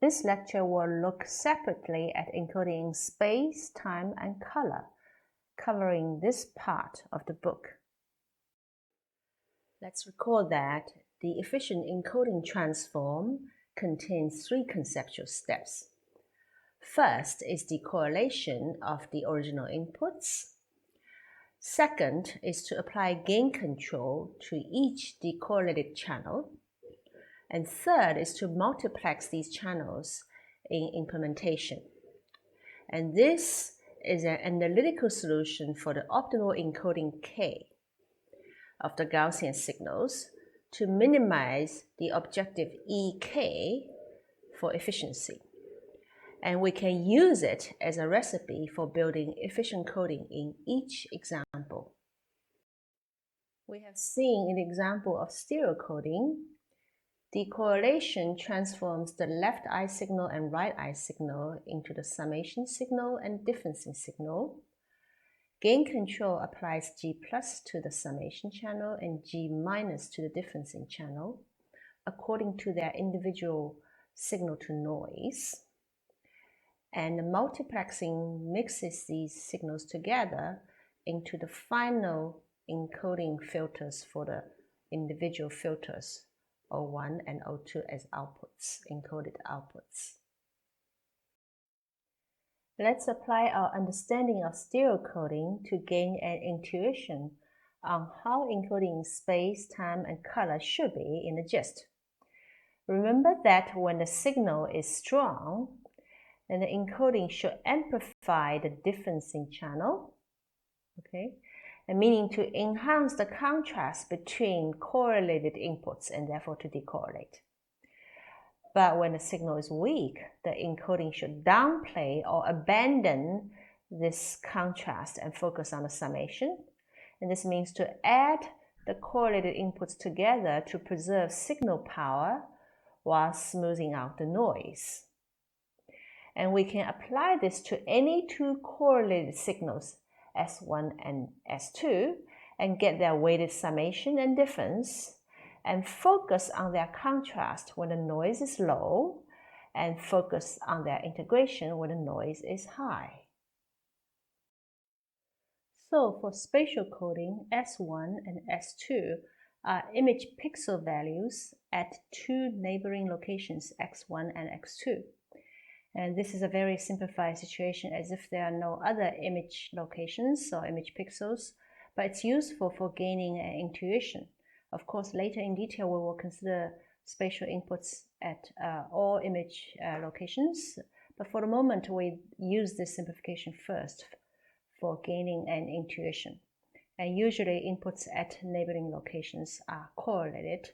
This lecture will look separately at encoding space, time, and color, covering this part of the book. Let's recall that the efficient encoding transform contains three conceptual steps. First is decorrelation of the original inputs. Second is to apply gain control to each decorrelated channel. And third is to multiplex these channels in implementation. And this is an analytical solution for the optimal encoding K of the Gaussian signals to minimize the objective EK for efficiency. And we can use it as a recipe for building efficient coding in each example. We have seen in the example of stereocoding, decorrelation transforms the left eye signal and right eye signal into the summation signal and differencing signal. Gain control applies G plus to the summation channel and G minus to the differencing channel according to their individual signal to noise. And the multiplexing mixes these signals together into the final encoding filters for the individual filters, O1 and O2 as outputs, encoded outputs. Let's apply our understanding of stereocoding to gain an intuition on how encoding space, time, and color should be in the gist. Remember that when the signal is strong, then the encoding should amplify the differencing channel, okay? And meaning to enhance the contrast between correlated inputs and therefore to decorrelate. But when the signal is weak, the encoding should downplay or abandon this contrast and focus on the summation. And this means to add the correlated inputs together to preserve signal power while smoothing out the noise. And we can apply this to any two correlated signals, S1 and S2, and get their weighted summation and difference, and focus on their contrast when the noise is low, and focus on their integration when the noise is high. So for spatial coding, S1 and S2 are image pixel values at two neighboring locations, X1 and X2. And this is a very simplified situation as if there are no other image locations or image pixels, but it's useful for gaining an intuition. Of course, later in detail, we will consider spatial inputs at all image locations, but for the moment, we use this simplification first for gaining an intuition. And usually, inputs at neighboring locations are correlated.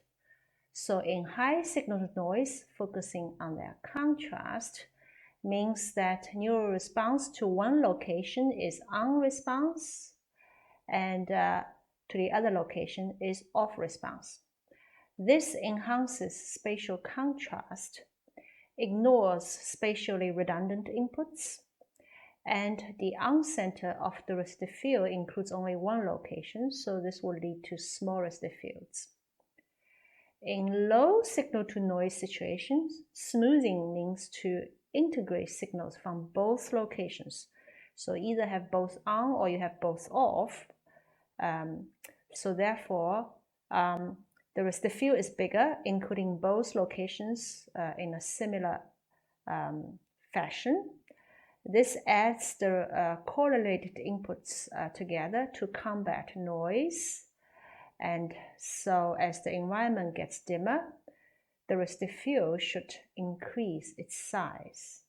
So in high signal to noise, focusing on their contrast, means that neural response to one location is on response and to the other location is off response. This enhances spatial contrast, ignores spatially redundant inputs, and the on-center of the resistive field includes only one location, so this will lead to small resistive fields. In low signal to noise situations, smoothing means to integrate signals from both locations. So either have both on or you have both off. So therefore, the resistive field is bigger, including both locations in a similar fashion. This adds the correlated inputs together to combat noise. And so as the environment gets dimmer, the resistive field should increase its size.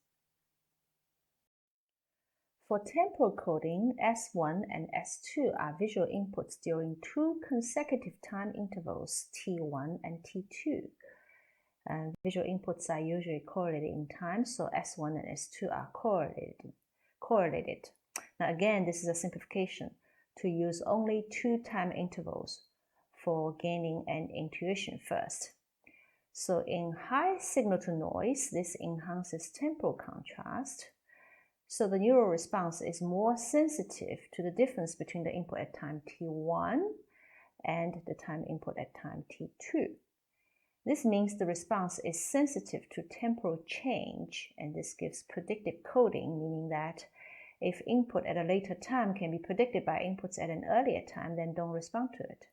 For temporal coding, S1 and S2 are visual inputs during two consecutive time intervals, T1 and T2. And visual inputs are usually correlated in time, so S1 and S2 are correlated. Now again, this is a simplification to use only two time intervals for gaining an intuition first. So in high signal to noise, this enhances temporal contrast. So the neural response is more sensitive to the difference between the input at time T1 and the time input at time T2. This means the response is sensitive to temporal change, and this gives predictive coding, meaning that if input at a later time can be predicted by inputs at an earlier time, then don't respond to it.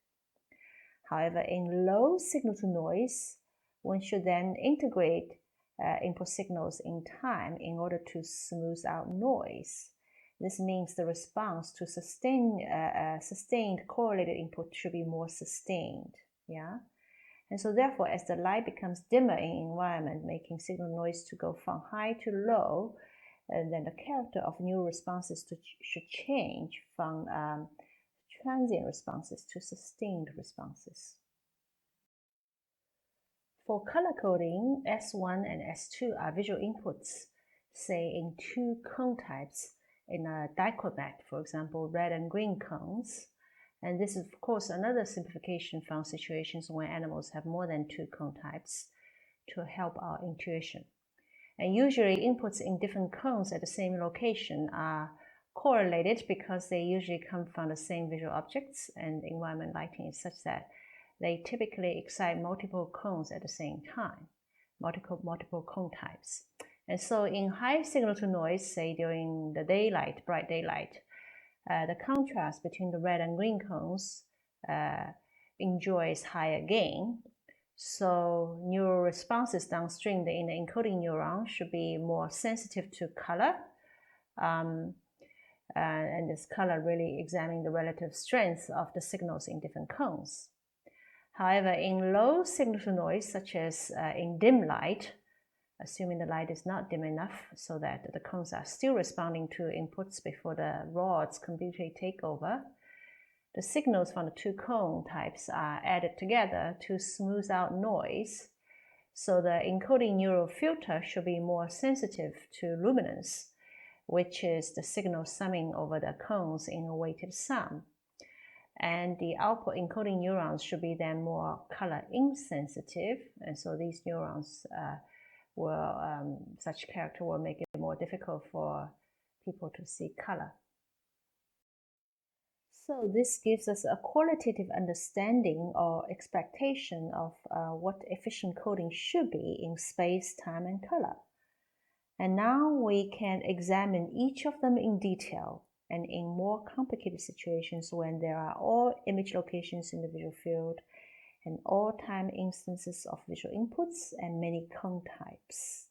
However, in low signal-to-noise, one should then integrate input signals in time in order to smooth out noise. This means the response to sustained correlated input should be more sustained. Yeah. And so therefore, as the light becomes dimmer in environment, making signal noise to go from high to low, and then the character of new responses should change from transient responses to sustained responses. For color coding, S1 and S2 are visual inputs, say in two cone types in a dichromat, for example, red and green cones. And this is, of course, another simplification from situations when animals have more than two cone types to help our intuition. And usually inputs in different cones at the same location are correlated because they usually come from the same visual objects, and environment lighting is such that they typically excite multiple cones at the same time, multiple cone types. And so in high signal to noise, say during the daylight, bright daylight, the contrast between the red and green cones enjoys higher gain. So neural responses downstream in the encoding neuron should be more sensitive to color. And this color really examining the relative strength of the signals in different cones. However, in low signal to noise, such as in dim light, assuming the light is not dim enough so that the cones are still responding to inputs before the rods completely take over, the signals from the two cone types are added together to smooth out noise. So the encoding neural filter should be more sensitive to luminance, which is the signal summing over the cones in a weighted sum. And the output encoding neurons should be then more color insensitive, and so these neurons such character will make it more difficult for people to see color. So this gives us a qualitative understanding or expectation of what efficient coding should be in space, time, and color. And now we can examine each of them in detail, and in more complicated situations when there are all image locations in the visual field and all time instances of visual inputs and many cone types.